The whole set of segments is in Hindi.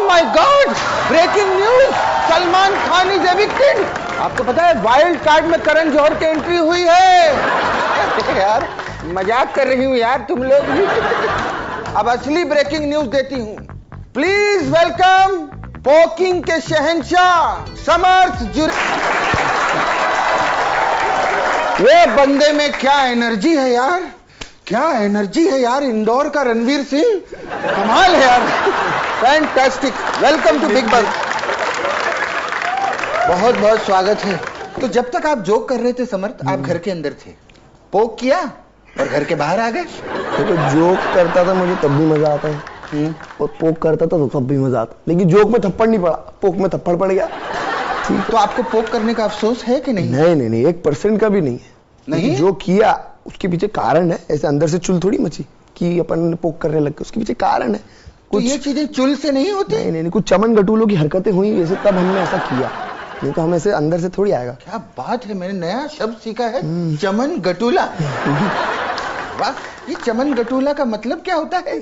My god, breaking news, Salman Khan is evicted. आपको पता है वाइल्ड कार्ड में करण जौहर की एंट्री हुई है। यार मजाक कर रही हूँ यार तुम लोग भी। अब असली ब्रेकिंग न्यूज देती हूँ। प्लीज वेलकम पोकिंग के शहंशाह समर्थ जुरे। ये बंदे में क्या एनर्जी है यार, क्या एनर्जी है यार। इंदौर का रणवीर सिंह, कमाल है यार। Fantastic, welcome to Bigg Boss. बहुत बहुत स्वागत है। तो जब तक आप जोक कर रहे थे समर्थ, आप घर के अंदर थे, पोक किया और घर के बाहर आ गए। तो जोक करता था मुझे तब भी मजा आता है और पोक करता था तो तब भी मजा आता, लेकिन जोक में थप्पड़ नहीं पड़ा, पोक में थप्पड़ पड़ गया। तो आपको पोक करने का अफसोस है कि नहीं? नहीं 1% का भी नहीं है। नहीं, जो किया उसके पीछे कारण है। ऐसे अंदर से चुल थोड़ी मची कि अपन पोक करने लग गए, उसके पीछे कारण है। कुछ ये चीजें चुल से नहीं होती। नहीं, कुछ चमन गटूलों की हरकतें हुई वैसे, तब हमने ऐसा किया, नहीं तो हम ऐसे अंदर से थोड़ी आएगा। क्या बात है, मैंने नया शब्द सीखा है, चमन गटूला। वाह, ये चमन गटूला का मतलब क्या होता है?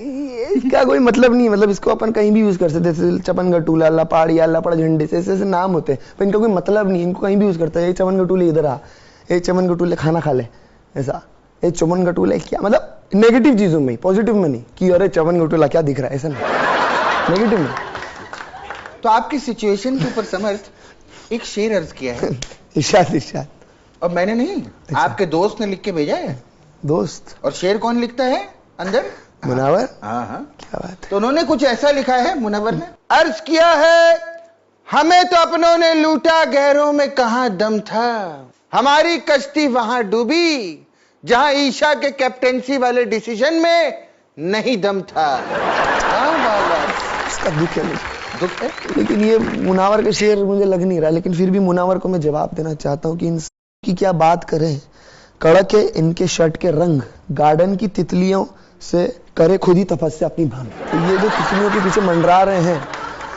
इसका कोई मतलब नहीं, मतलब इसको अपन कहीं भी यूज कर सकते हैं। चमन गटूला, लपाड़िया, लपड़ झंडे से ऐसे नाम होते हैं, पर इनका कोई मतलब नहीं, इनको कहीं भी यूज करता है। ये चमन गटूले इधर आ, ये चमन गटूले खाना खा ले, ऐसा। ये चमन गटूले क्या मतलब, नेगेटिव चीजों में, पॉजिटिव में नहीं कि अरे चमन गटूला क्या दिख रहा है, ऐसा नहीं, नेगेटिव में। तो आपकी सिचुएशन के ऊपर समर्थ एक शेर अर्ज किया है। इरशाद। और मैंने नहीं, आपके दोस्त ने लिख के भेजा है। दोस्त? और शेर कौन लिखता है अंदर? मुनव्वर। हाँ, क्या बात है। तो उन्होंने कुछ ऐसा लिखा है, मुनव्वर ने अर्ज किया है, हमें तो अपनों ने लूटा, गैरों में कहां दम था, हमारी कश्ती वहां डूबी जहां ईशा के कैप्टेंसी वाले डिसीजन में नहीं दम था। इसका दुख है, लेकिन ये मुनावर का शेर मुझे लग नहीं रहा, लेकिन फिर भी मुनावर को मैं जवाब देना चाहता हूँ कि इनकी क्या बात करें। कड़क है इनके शर्ट के रंग, गार्डन की तितलियों से करे खुद ही तपस्या अपनी भान। तो ये जो तितलियों के पीछे मंडरा रहे हैं,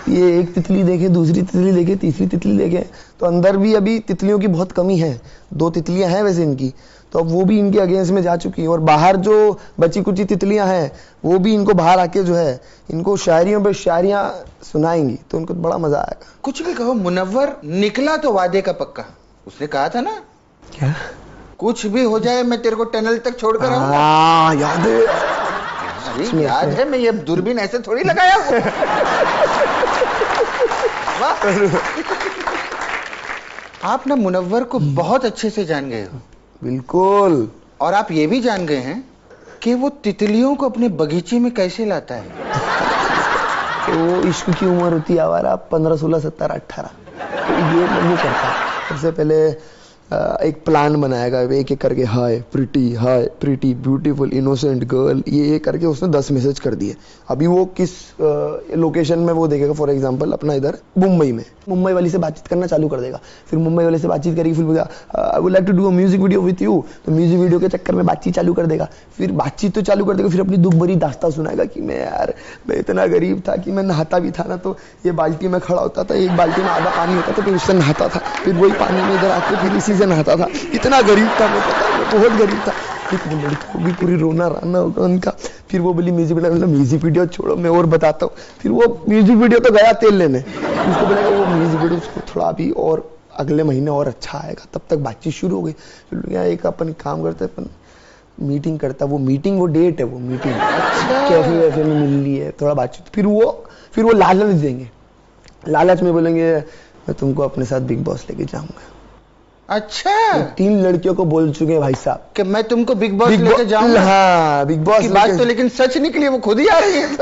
ये एक तितली देखे, दूसरी तितली देखे, तीसरी तितली देखे, तो अंदर भी अभी तितलियों की बहुत कमी है। 2 तितलियां हैं वैसे इनकी, तो अब वो भी इनके अगेंस्ट में जा चुकी हैं, और बाहर जो बची कुची तितलियां हैं वो भी इनको बाहर आके जो है इनको शायरियों पे शायरियां सुनाएंगी, तो उनको बड़ा मजा आएगा। कुछ भी कहो, मुनव्वर निकला तो वादे का पक्का। उसने कहा था ना, क्या कुछ भी हो जाए मैं तेरे को टनल तक छोड़कर आऊंगा। याद है, अरे याद है, मैं ये दूरबीन ऐसे थोड़ी लगाया हूं। आप ना मुनव्वर को बहुत अच्छे से जान गए हो। बिल्कुल। और आप ये भी जान गए हैं कि वो तितलियों को अपने बगीचे में कैसे लाता है। तो वो इश्क की उम्र होती है हमारा 15, 16, 17, 18, तो ये नहीं करता। सबसे पहले एक प्लान बनाएगा, एक एक करके हाय प्रिटी ब्यूटीफुल इनोसेंट गर्ल, ये करके उसने 10 मैसेज कर दिए। अभी वो किस लोकेशन में वो देखेगा, फॉर एग्जांपल अपना इधर मुंबई में, मुंबई वाली से बातचीत करना चालू कर देगा। फिर मुंबई वाले से बातचीत करेगी, फिर बोलेगा I would like to do a music video with you, तो म्यूजिक वीडियो के चक्कर में बातचीत चालू कर देगा। फिर बातचीत तो चालू कर देगा, फिर अपनी दुख भरी दास्तां सुनाएगा कि मैं इतना गरीब था कि मैं नहाता भी था ना, तो ये बाल्टी में खड़ा होता था, एक बाल्टी में आधा पानी होता था, फिर उससे नहाता था, फिर वही पानी में इधर आके फिर इसी से नहाता था। इतना गरीब था मैं, पता है, मैं बहुत गरीब था। फिर वो लड़की को भी पूरी रोना राना होगा उनका। फिर वो बोली म्यूजिक वीडियो छोड़ो, मैं और बताता हूँ। फिर वो म्यूजिक वीडियो तो गया तेल लेने, उसको बोलेगा वो म्यूजिक वीडियो उसको थोड़ा अभी और अगले महीने और अच्छा आएगा, तब तक बातचीत शुरू हो गई। फिर एक अपन काम करते हैं, अपन मीटिंग करता, वो मीटिंग वो डेट है, वो मीटिंग कैफे वैफे में मिल रही है, थोड़ा बातचीत। फिर वो लालच देंगे, लालच में बोलेंगे मैं तुमको अपने साथ बिग बॉस लेके जाऊंगा। अच्छा, 3 लड़कियों को बोल चुके हैं भाई साहब कि मैं तुमको बिग बॉस लेके जाऊंगा। हाँ, बिग बॉस की बात तो लेकिन सच निकली, वो खुद ही आ रही है।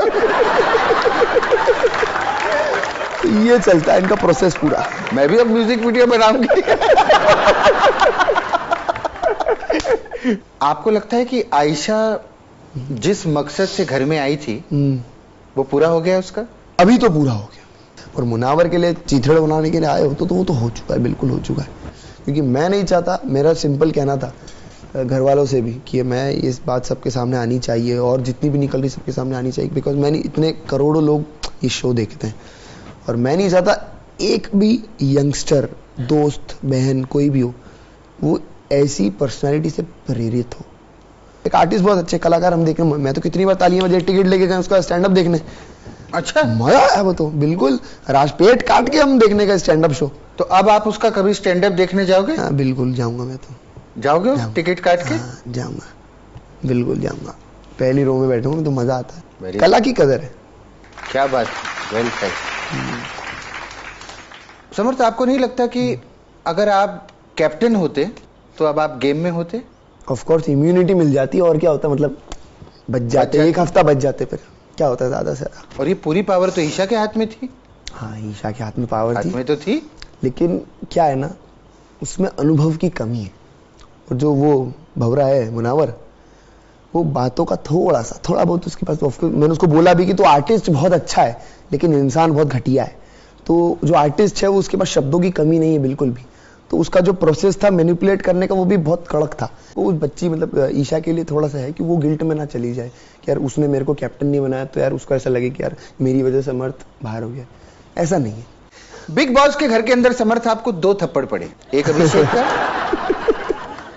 तो ये चलता है इनका प्रोसेस पूरा। मैं भी अब म्यूजिक वीडियो बनाऊंगी। आपको लगता है कि आयशा जिस मकसद से घर में आई थी वो पूरा हो गया उसका? अभी तो पूरा हो गया। और मुनावर के लिए चीथड़ बनाने के लिए आए हो तो वो तो हो चुका है, बिल्कुल हो चुका है। क्योंकि मैं नहीं चाहता, मेरा सिंपल कहना था घर वालों से भी कि मैं इस बात सबके सामने आनी चाहिए, और जितनी भी निकल रही सबके सामने आनी चाहिए, बिकॉज मैंने इतने करोड़ों लोग ये शो देखते हैं, और मैं नहीं चाहता एक भी यंगस्टर, दोस्त, बहन, कोई भी हो, वो ऐसी पर्सनालिटी से प्रेरित हो। एक आर्टिस्ट बहुत अच्छे कलाकार हम देखने, मैं तो कितनी बार तालियां बजाई, टिकट लेके गए उसका स्टैंड अप देखने, अच्छा, मजा आया वो तो बिल्कुल, पेट काट के हम देखने का स्टैंड अप शो। तो अब आप उसका कभी स्टैंड अप देखने जाओगे? हाँ बिल्कुल जाऊंगा मैं तो। जाओगे जाऊंगा। टिकट काट के? हाँ, जाऊंगा, बिल्कुल जाऊंगा, पहली रो में बैठूंगा तो मजा आता है। Very कला की कदर है। क्या बात, वेल सेड। समर्थ, आपको नहीं लगता कि अगर आप कैप्टन होते तो अब आप गेम में होते? ऑफ कोर्स इम्यूनिटी मिल जाती, और क्या होता है, मतलब बच जाते, अच्छा। एक हफ्ता बच जाते, फिर क्या होता है ज्यादा से ज्यादा। और ये पूरी पावर तो ईशा के हाथ में थी। हाँ ईशा के हाथ में पावर हाथ थी, में तो थी, लेकिन क्या है ना, उसमें अनुभव की कमी है। और जो वो भवरा है मुनावर, वो बातों का थोड़ा बहुत उसके पास, मैंने उसको बोला भी कि तो आर्टिस्ट बहुत अच्छा है लेकिन इंसान बहुत घटिया है। तो जो आर्टिस्ट है वो उसके पास शब्दों की कमी नहीं है बिल्कुल भी, तो उसका जो प्रोसेस था मैनिपुलेट करने का वो भी बहुत कड़क था। वो बच्ची मतलब ईशा के लिए थोड़ा सा है कि वो गिल्ट में ना चली जाए कि यार उसने मेरे को कैप्टन नहीं बनाया तो यार उसको ऐसा लगे कि यार मेरी वजह से समर्थ बाहर हो गया, ऐसा नहीं है। बिग बॉस के घर के अंदर समर्थ आपको 2 थप्पड़ पड़े, एक अभिषेक का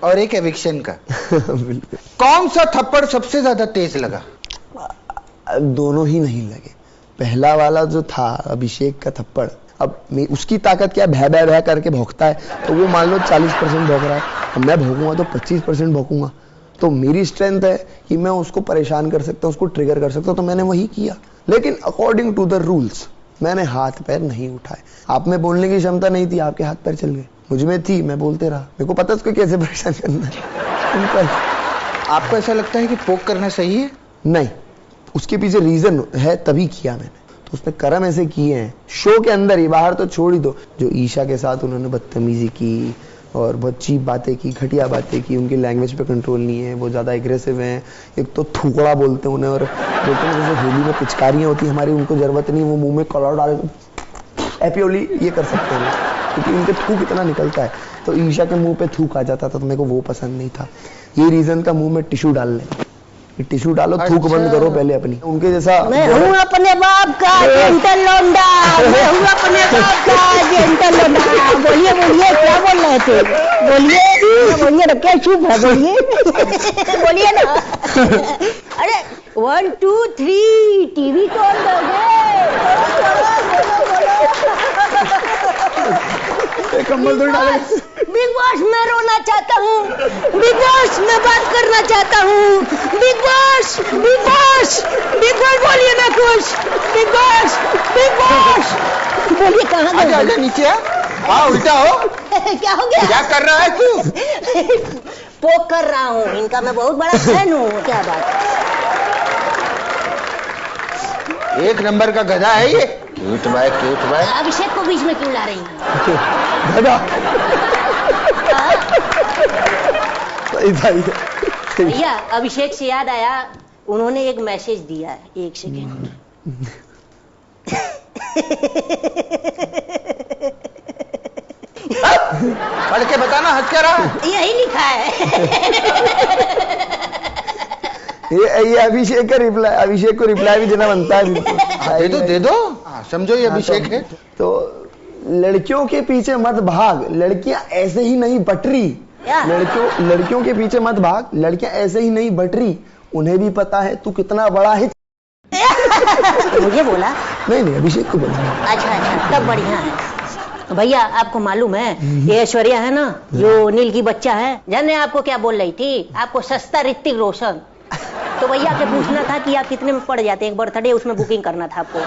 और एक एविक्शन का। बिल्कुल, कौन सा थप्पड़ सबसे ज्यादा तेज लगा? दोनों ही नहीं लगे। पहला वाला जो था अभिषेक का थप्पड़, अब उसकी ताकत क्या, भय भय भय करके भौंकता है, तो वो मान लो 40% भौंक रहा है, अब मैं भौंकूंगा तो 25% भौंकूंगा। तो मेरी स्ट्रेंथ है कि मैं उसको परेशान कर सकता हूँ, उसको ट्रिगर कर सकता हूँ, तो मैंने वही किया। लेकिन अकॉर्डिंग टू द रूल्स मैंने हाथ पैर नहीं उठाए। आप में बोलने की क्षमता नहीं थी, आपके हाथ पैर चल गए, मुझ में थी, मैं बोलते रहा। मेरे को पता है उसको कैसे परेशान करना है। आपको ऐसा लगता है कि पोक करना सही है? नहीं, उसके पीछे रीजन है तभी किया मैंने, तो उसमें कर्म ऐसे किए हैं शो के अंदर ही, बाहर तो छोड़ ही दो। जो ईशा के साथ उन्होंने बदतमीजी की और बहुत चीप बातें की, घटिया बातें की, उनकी लैंग्वेज पे कंट्रोल नहीं है, वो ज़्यादा एग्रेसिव हैं। एक तो थूकड़ा बोलते हैं उन्हें, और बोलते हैं जैसे होली में पिचकारियाँ होती हैं हमारी, उनको जरूरत नहीं, वो मुंह में कलर डाल हैप्पी होली ये कर सकते हैं, क्योंकि उनके थूक इतना निकलता है। तो ईशा के मुंह पे थूक आ जाता था, तो मेरे को वो पसंद नहीं था। ये रीजन का मुंह में टिश्यू डाल ले, टिश्यू डालो, थूक बंद करो पहले अपनी। उनके जैसा मैं हूँ अपने बाप का जेंटल लौंडा, मैं हूँ अपने बाप का जेंटल लौंडा। बोलिए बोलिए, क्या बोल रहे थे? बोलिए ना, क्या चुप है, बोलिए बोलिए ना। अरे 1 2 3 टीवी कौन कंबल तो डाले। बिग बॉस मैं रोना चाहता हूँ, बिग बॉस मैं बात करना चाहता हूँ, big boss big boss big boss बोलिए ना कुछ, बिग बॉस बोलिए कहाँ आजा आजा गए? नीचे आ, हाँ उल्टा हो, क्या हो गया? क्या कर रहा है तू? पोक कर रहा हूँ, इनका मैं बहुत बड़ा फैन हूँ। क्या बात है? एक नंबर का गधा है ये, क्यूट बाय क्यूट बाय। अभिषेक को बीच में क्यों ला रही हैं? दादा सही था ये। भैया अभिषेक से याद आया, उन्होंने एक मैसेज दिया है, 1 सेकेंड। पढ़ के बताना, हंस क्या रहा है? यही लिखा है। ये अभिषेक का रिप्लाई, अभिषेक को रिप्लाई भी देना बनता है बिल्कुल। दे दो हाँ, समझो ये अभिषेक है। तो लड़कियों के पीछे मत भाग, लड़कियां ऐसे ही नहीं बट रही। क्या? लड़कियों के पीछे मत भाग, लड़कियां ऐसे ही नहीं बट रही, उन्हें भी पता है तू कितना बड़ा है। मुझे बोला? नहीं अभिषेक को बोला। अच्छा तब बढ़िया है। भैया आपको मालूम है ये ऐश्वर्या है ना, जो नील की बच्चा है, जाने आपको क्या बोल रही थी? आपको सस्ता ऋतिक रोशन। तो भैया आपसे पूछना था कि आप कितने में पड़ जाते, एक बर्थडे उसमें बुकिंग करना था आपको।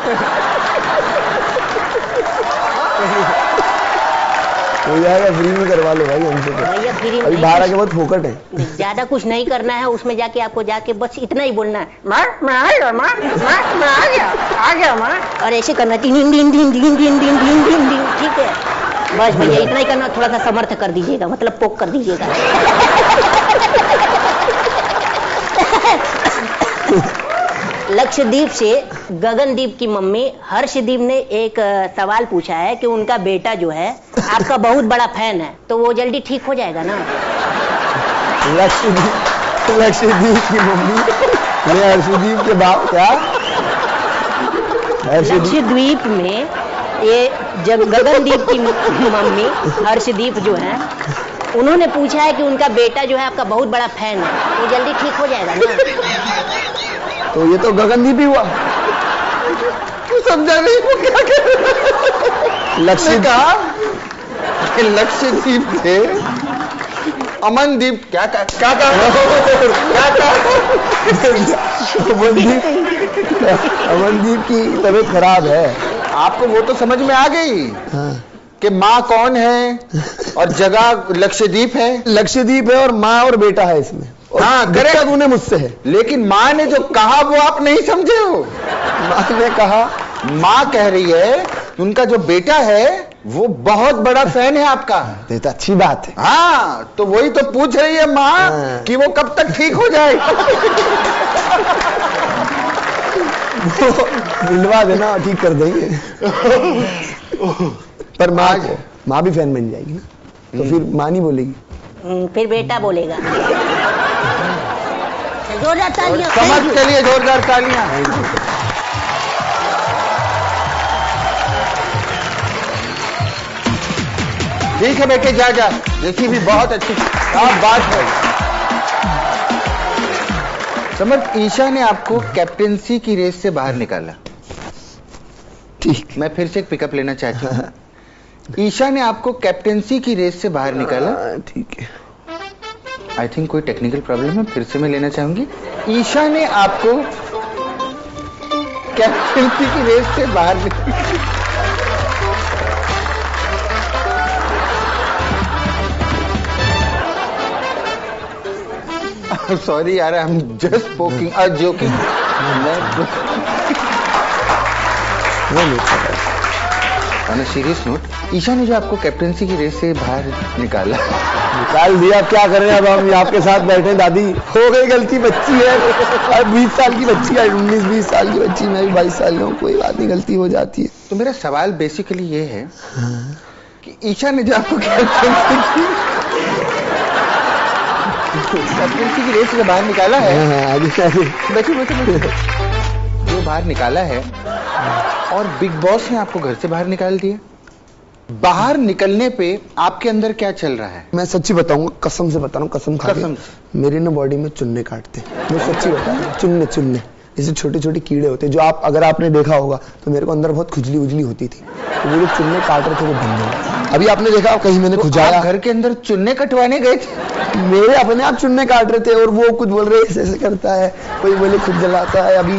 हो जाएगा, फ्री में करवा लो भाई हमसे तो। भैया फ्री अभी में बाहर आके बहुत फोकट है। ज्यादा कुछ नहीं करना है, उसमें जाके आपको जाके बस इतना ही बोलना है, मैं आ गया माँ, मैं आ गया माँ, और ऐसे करना tin tin tin tin tin tin tin tin tin tin, ठीक है? बस भैया इतना ही करना, थोड़ा सा समर्थ कर दीजिएगा, मतलब पोक कर दीजिएगा। लक्षद्वीप से गगनदीप की मम्मी हर्षदीप ने एक सवाल पूछा है कि उनका बेटा जो है आपका बहुत बड़ा फैन है, तो वो जल्दी ठीक हो जाएगा ना? लक्षद्वीप की मम्मी ने हर्षदीप के बाप क्या? लक्षद्वीप में ये जब गगनदीप की मम्मी हर्षदीप जो है, उन्होंने पूछा है कि उनका बेटा जो है आपका बहुत बड़ा फैन है, वो जल्दी ठीक हो जाएगा ना? तो ये तो गगनदीप ही हुआ। समझा नहीं वो क्या कह रहा। लक्ष्य कहा कि लक्षद्वीप थे, अमनदीप क्या कहा अमनदीप की तबीयत खराब है। आपको वो तो समझ में आ गई हाँ। कि माँ कौन है और जगह लक्षद्वीप है। लक्षद्वीप है और माँ और बेटा है इसमें। हाँ, दिक्कत उन्हें मुझसे है। लेकिन माँ ने जो कहा वो आप नहीं समझे हो। माँ ने कहा, माँ कह रही है उनका जो बेटा है वो बहुत बड़ा फैन है आपका। ये तो अच्छी बात है। हाँ, तो वही तो पूछ रही है माँ हाँ। कि वो कब तक ठीक हो जाए। मिलवा देना, ठीक कर देंगे। पर माँ भी फैन बन जाएगी ना, तो फिर माँ नहीं बोलेगी। फिर बेटा बोलेगा। जोरदार तालियां। समझ के लिए जोरदार तालियां। ठीक है बेटे, जा जा, देखी भी बहुत अच्छी बात है। समझ, ईशा ने आपको कैप्टेंसी की रेस से बाहर निकाला। ठीक। मैं फिर से एक पिकअप लेना चाहती हूँ। ईशा ने आपको कैप्टेंसी की रेस से बाहर निकाला। ठीक है। आई थिंक कोई टेक्निकल प्रॉब्लम है, फिर से मैं लेना चाहूंगी। ईशा ने आपको कैप्टेंसी की रेस से बाहर निकाला। सॉरी यार, I am just poking joking. On a serious note, Isha ने जो आपको कैप्टेंसी की रेस से बाहर निकाल दिया, क्या करें अब हम आपके साथ बैठे। दादी हो गई गलती, बच्ची है, अब 20 साल की बच्ची है, 19-20 साल की बच्ची, मैं भी 22 साल का हूँ, कोई बात नहीं, गलती हो जाती है। तो मेरा सवाल बेसिकली ये है हाँ। कि ईशा ने जो आपको कैप्टेंसी की रेस से बाहर निकाला है, जो बाहर निकाला है, और बिग बॉस ने आपको घर से बाहर निकाल दिया। बाहर निकलने पे आपके अंदर क्या चल रहा है? मैं सच्ची बताऊंगा, कसम से बता रहा हूँ, कसम खा कसम के, मेरी ना बॉडी में चुन्ने काटते हैं। मैं सच्ची बता रहा हूँ, चुन्ने जैसे छोटे छोटे कीड़े होते हैं, जो आप अगर आपने देखा होगा तो मेरे को अंदर बहुत खुजली उजली होती थी, तो वो जो चुन्ने काट रहे थे वो बंद हो गए। अभी आपने देखा कहीं मैंने खुजाया, घर के अंदर चुन्ने कटवाने गए थे? मेरे अपने आप चुन्ने काट रहे थे, और वो कुछ बोल रहे ऐसे ऐसे करता है, कोई बोले खुद जलाता है, अभी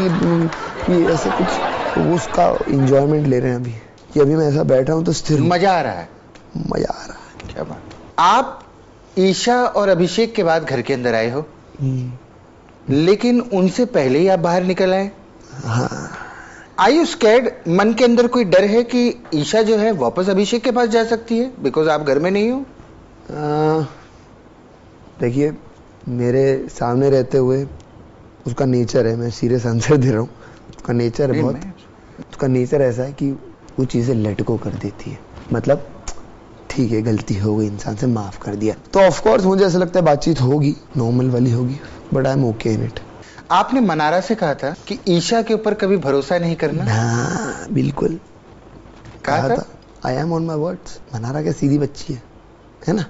ये ऐसे कुछ, तो उसका इंजॉयमेंट ले रहे हैं अभी कि अभी मैं ऐसा बैठा हूँ तो स्थिर, मजा आ रहा है। मजा आ रहा है। क्या बात। आप ईशा और अभिषेक के बाद घर के अंदर आए हो, लेकिन उनसे पहले ही आप बाहर निकल आए। हाँ। Are you scared? मन के अंदर कोई डर है कि ईशा जो है वापस अभिषेक के पास जा सकती है, बिकॉज आप घर में नहीं हो? देखिए, मेरे सामने रहते हुए उसका नेचर है, मैं सीरियस आंसर दे रहा हूँ, उसका नेचर है बहुत, उसका नेचर ऐसा है कि वो चीज़ें लेट गो कर देती है। मतलब ठीक है, गलती हो गई, इंसान से माफ कर दिया, तो ऑफ कोर्स मुझे ऐसा लगता है बातचीत होगी, नॉर्मल वाली होगी, but I am okay in it. आपने मनारा से कहा था कि ईशा के ऊपर कभी भरोसा नहीं करना। हाँ, बिल्कुल कहा था। I am on my words. Mannara क्या सीधी बच्ची है ना,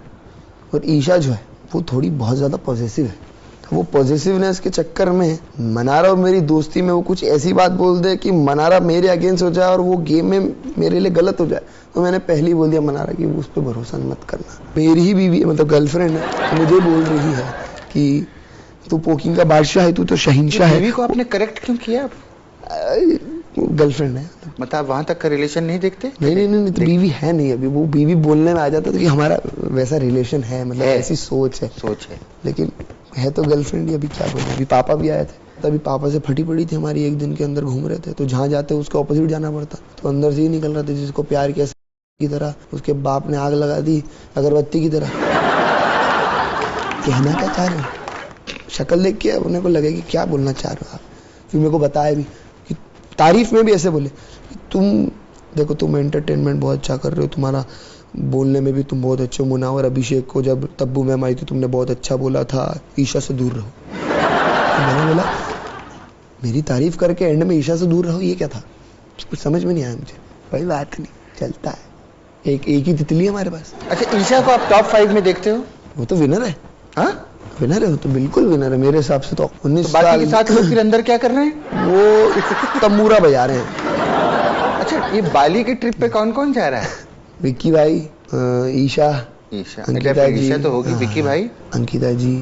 और ईशा जो है वो थोड़ी बहुत ज्यादा पॉजिटिव है, तो वो पॉजिटिवनेस के चक्कर में मनारा और मेरी दोस्ती में वो कुछ ऐसी बात बोल दे कि मनारा मेरे अगेंस्ट हो जाए और वो गेम में मेरे लिए गलत हो जाए, तो मैंने पहले ही बोल दिया मनारा कि उस पर भरोसा मत करना। मेरी ही बीवी मतलब गर्लफ्रेंड है, तो मुझे बोल रही है कि तू पोकिंग का बादशाह है, तू तो शहीनशाह है। बीवी को आपने करेक्ट क्यों किया? गर्लफ्रेंड है, मतलब वहां तक का रिलेशन नहीं देखते? नहीं, तो बीवी है नहीं अभी, वो बीवी बोलने में आ जाता था कि हमारा वैसा रिलेशन है, मतलब ऐसी सोच है, लेकिन है तो गर्लफ्रेंड ही। अभी क्या बोले, अभी पापा भी आए थे, तभी पापा से फटी पड़ी थी हमारी, एक दिन के अंदर घूम रहे थे, तो जहाँ जाते उसके ऑपोजिट जाना पड़ता, तो अंदर से ही निकल रहा था जिसको प्यार किया की तरह, उसके बाप ने आग लगा दी अगरबत्ती की तरह। कहना क्या चाह रहे हो? शक्ल देख के उन्हें को लगे कि क्या बोलना चाह रहे हो आप। फिर मेरे को बताया भी कि तारीफ में भी ऐसे बोले कि तुम देखो, तुम एंटरटेनमेंट बहुत अच्छा कर रहे हो, तुम्हारा बोलने में भी तुम बहुत अच्छे हो। मुनावर अभिषेक को जब तब्बू मैम आई थी तुमने बहुत अच्छा बोला था, ईशा से दूर रहो। तो मैंने बोला मेरी तारीफ करके एंड में ईशा से दूर रहो, ये क्या था? कुछ समझ में नहीं आया मुझे। कोई बात नहीं, चलता है, एक ही तितली है हमारे पास। अच्छा, ईशा को आप टॉप 5 में देखते हो? वो तो विनर है। हाँ, विनर है वो तो, बिल्कुल विनर है मेरे हिसाब से तो। 19 बाकी के साथ लोग फिर अंदर क्या कर रहे हैं? वो तंबूरा बजा रहे हैं। अच्छा, ये बाली की ट्रिप पे कौन कौन जा रहा है? विक्की भाई, ईशा, ईशा, अंकिता जी, ईशा तो होगी, हाँ, विक्की भाई, अंकिता जी,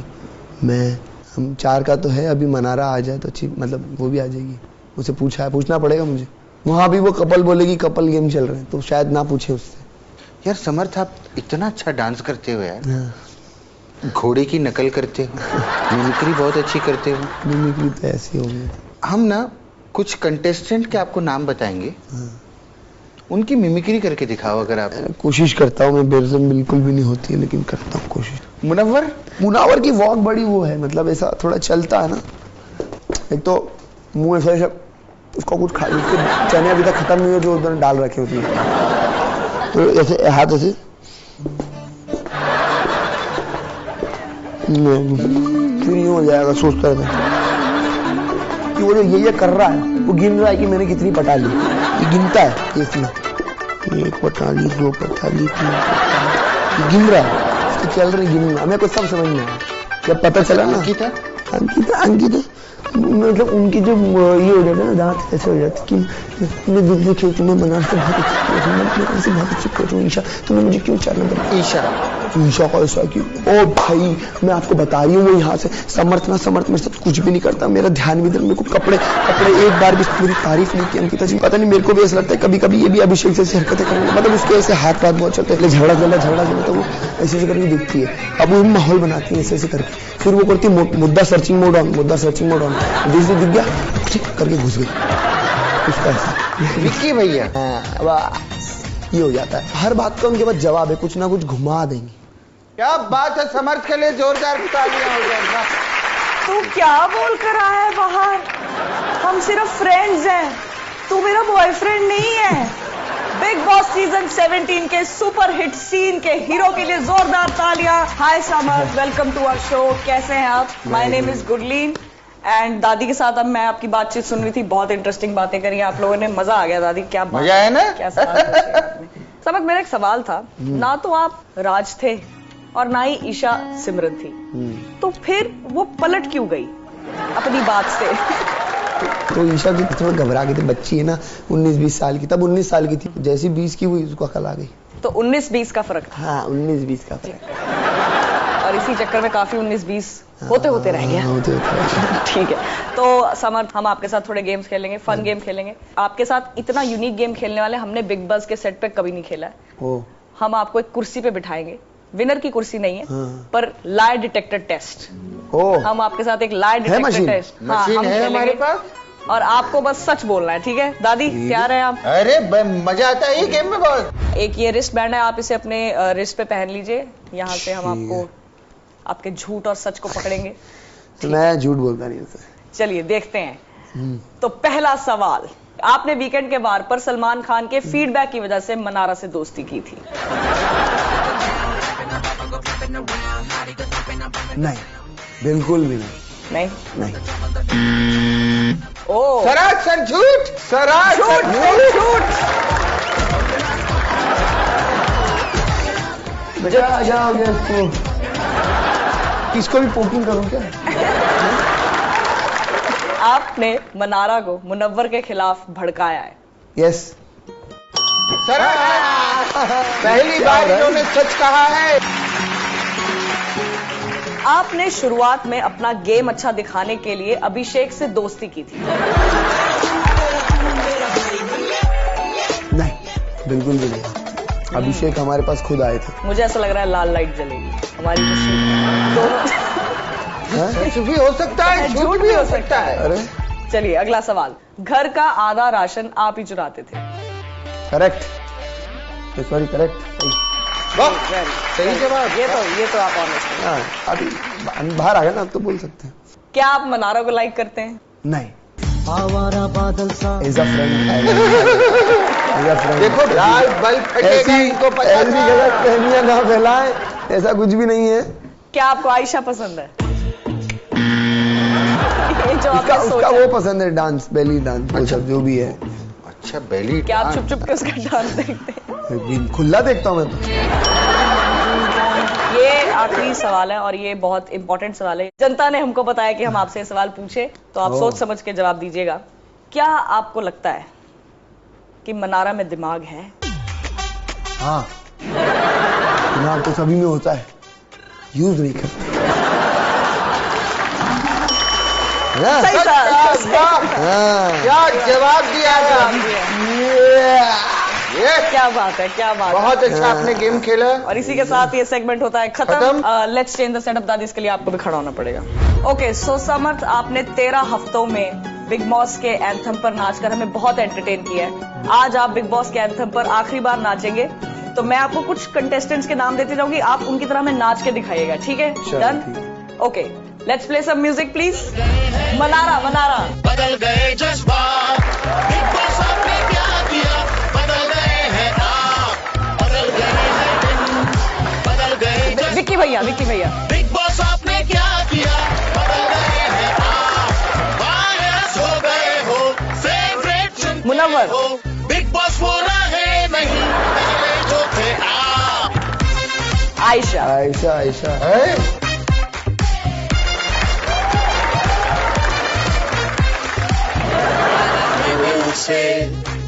मैं, हम 4 का तो है। अभी मनारा आ जाए तो अच्छी, मतलब वो भी आ जाएगी। मुझसे पूछना पड़ेगा मुझे। वहाँ भी वो कपल बोलेगी कपल गेम चल रहे हैं, तो शायद ना पूछे उससे। यार समर्थ, आप इतना अच्छा डांस करते हो यार, हाँ, घोड़े की नकल करते हो, मिमिक्री बहुत अच्छी करते हो। मिमिक्री तो ऐसी हो गई। हम ना कुछ कंटेस्टेंट के आपको नाम बताएंगे, हाँ। उनकी मिमिक्री करके दिखाओ अगर आप। कोशिश करता हूँ मैं, बेरसम बिल्कुल भी नहीं होती है, लेकिन करता हूँ कोशिश। मुनावर की वॉक बड़ी वो है, मतलब ऐसा थोड़ा चलता है ना। एक तो मुंह ऐसा उसको कुछ खा, उसके चने अभी तक खत्म नहीं हुए जो उधर डाल रखे उसने, तो ऐसे हाथ ऐसे फिर यूं हो जाएगा। सोचता है कि वो जो ये कर रहा है, वो गिन रहा है कि मैंने कितनी पटा ली। ये गिनता है इसमें, 1 पटाली, 2 पटाली, 3 पटाली, ये गिन रहा है। इसके चल रहे गिनना, हमें कुछ सब समझ में आया। जब पता चला ना, अंकिता मतलब उनकी जो ये हो जाता है ना, दांत ऐसे हो जाते कि मैं दिल से खेलती हूँ, मैं बनारस से बहुत अच्छी कोच हूँ। ईशा, तुमने मुझे क्यों चालना करा? ईशा का ऐसा कि ओ भाई, मैं आपको बता रही हूँ, वो यहाँ से समर्थ मेरे साथ कुछ भी नहीं करता, मेरा ध्यान भी इधर। मेरे को कपड़े एक बार भी मेरी तारीफ नहीं की अंकिता जी। पता नहीं, मेरे को भी ऐसा लगता है कभी कभी ये भी अभिषेक जैसी हरकतें करने, मतलब उसके ऐसे हाथ बहुत चलते हैं, झगड़ा तो वो ऐसे करके दिखती है। अब वो माहौल बनाती है ऐसे करके, फिर वो करती है मुद्दा सर्चिंग मोड ऑन, जैसे दिख गया करके घुस गई उसका ऐसा। विक्की भैया, अब ये हो जाता है, हर बात का उनके पास जवाब है, कुछ ना कुछ घुमा देंगे। क्या बात है, समर्थ के लिए जोरदार तालियां हो जाए। तू क्या बोल कर आया है बाहर? हम सिर्फ फ्रेंड्स हैं, तू मेरा बॉयफ्रेंड नहीं है। बिग बॉस सीजन 17 के सुपर हिट सीन के हीरो के लिए जोरदार तालियां। हाय समर्थ, वेलकम टू आवर शो। कैसे हैं आप? My name is Gurleen and दादी के साथ अब मैं आपकी बातचीत सुन रही थी, बहुत इंटरेस्टिंग बातें करी आप लोगों ने, मजा आ गया। दादी क्या बात, मजा आया ना? क्या सवाल पूछे आपने? समर्थ, मेरा एक सवाल था, ना तो आप राज थे और ना ही ईशा सिमरन थी, तो फिर वो पलट क्यों गई अपनी बात से? तो ईशा की थोड़ा घबरा गई थी, बच्ची है ना, 19-20 साल की, तब 19 साल की थी, जैसी 20 की हुई उसको अकल आ गई। तो 19-20 का फर्क था। हाँ, 19-20 का फर्क, और इसी चक्कर में काफी 19-20 होते रह गया। ठीक है, तो समर्थ, हम आपके साथ थोड़े गेम्स खेलेंगे, फन गेम खेलेंगे। आपके साथ इतना यूनिक गेम खेलने वाले हमने बिग बॉस के सेट पे कभी नहीं खेला है। हम आपको एक कुर्सी पे बिठाएंगे, विनर की कुर्सी नहीं है, पर लाई डिटेक्टर टेस्ट। हम आपके साथ एक लाई डिटेक्टर टेस्ट, मशीन है हमारे पास, और आपको बस सच बोलना है, ठीक है? दादी, तैयार है आप? अरे मजा आता है ये गेम में बहुत। एक ये रिस्ट बैंड है, आप इसे अपने रिस्ट पे पहन लीजिए। यहाँ से हम आपको आपके झूठ और सच को पकड़ेंगे। तो मैं झूठ बोलता नहीं हूँ। चलिए देखते हैं। तो पहला सवाल, आपने वीकेंड के बार पर सलमान खान के फीडबैक की वजह से मनारा से दोस्ती की थी? नहीं, बिल्कुल भी नहीं। नहीं। सरासर झूठ, सरासर झूठ। बेटा आ जाओगे इसको, किसको भी पोकिंग करूं क्या? आपने मनारा को मुनव्वर के खिलाफ भड़काया है? यस। पहली बार इन्होंने सच कहा है। आपने शुरुआत में अपना गेम अच्छा दिखाने के लिए अभिषेक से दोस्ती की थी? नहीं, बिल्कुल भी नहीं। अभिषेक हमारे पास खुद आए थे। मुझे ऐसा लग रहा है लाल लाइट जलेगी हमारी दोनों। सच भी हो सकता है, झूठ भी हो सकता है। अरे चलिए अगला सवाल, घर का आधा राशन आप ही चुराते थे? करेक्ट, सॉरी करेक्ट, सही जवाब। ये तो आप ऑनेस्ट हैं। हाँ, अभी बाहर आ गए ना, अब तो बोल सकते हैं। क्या आप मनारा को लाइक करते हैं? नहीं, एज अ फ्रेंड। देखो लाल बल्ब फटेगा, इनको पता ऐसी गलत फहमियां ना फैलाएं, ऐसा कुछ भी नहीं है। क्या आपको आयशा पसंद है? ये जो उसका आपने सोचा, वो पसंद है, डांस, बेली डांस, वो सब जो भी है। अच्छा, बेली। क्या आप चुप चुप के उसका डांस देखते हैं? खुला देखता हूँ मैं तो। ये आखिरी सवाल है और ये बहुत इंपॉर्टेंट सवाल है। जनता ने हमको बताया कि हम आपसे सवाल पूछे, तो आप सोच समझ के जवाब दीजिएगा। क्या आपको लगता है कि मनारा में दिमाग है? हाँ, दिमाग तो सभी में होता है, यूज नहीं करते। हाँ, सही था, सही था। हाँ। क्या जवाब दिया जवाब आपने? दिया। ये क्या बात है, क्या बात है। बहुत अच्छा आपने गेम खेला। और इसी के साथ ये सेगमेंट होता है खत्म। खत्म। लेट्स चेंज द सेटअप दादी, इसके लिए आपको भी खड़ा होना पड़ेगा। ओके, सो समर्थ, आपने 13 हफ्तों में बिग बॉस के एंथम पर नाचकर हमें बहुत एंटरटेन किया है। आज आप बिग बॉस के एंथम पर आखिरी बार नाचेंगे, तो मैं आपको कुछ कंटेस्टेंट्स के नाम देती जाऊंगी, आप उनकी तरह में नाच के दिखाइएगा, ठीक है? Done? Okay, let's play some music please. Mannara, Mannara. बदल गए जज्बात, बिग बॉस आपने क्या किया, बदल गए हैं आप, बदल गए हैं दिन, बदल गए जज्बात। विक्की भैया, विक्की भैया। बिग बॉस आपने क्या किया, बदल गए हैं आप, वायरस हो गए हो, फेवरेट चुनते मुनव्वर। हो, बिग बॉस वो रहे नहीं, पहले जो थे आप। आयशा। आयशा, आयशा। है? से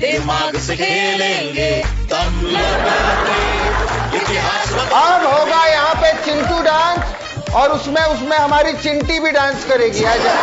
दिमाग से खेलेंगे, दम लगा के इतिहास अब होगा यहाँ पे चिंटू डांस, और उसमें हमारी चिंटी भी डांस करेगी। आजा।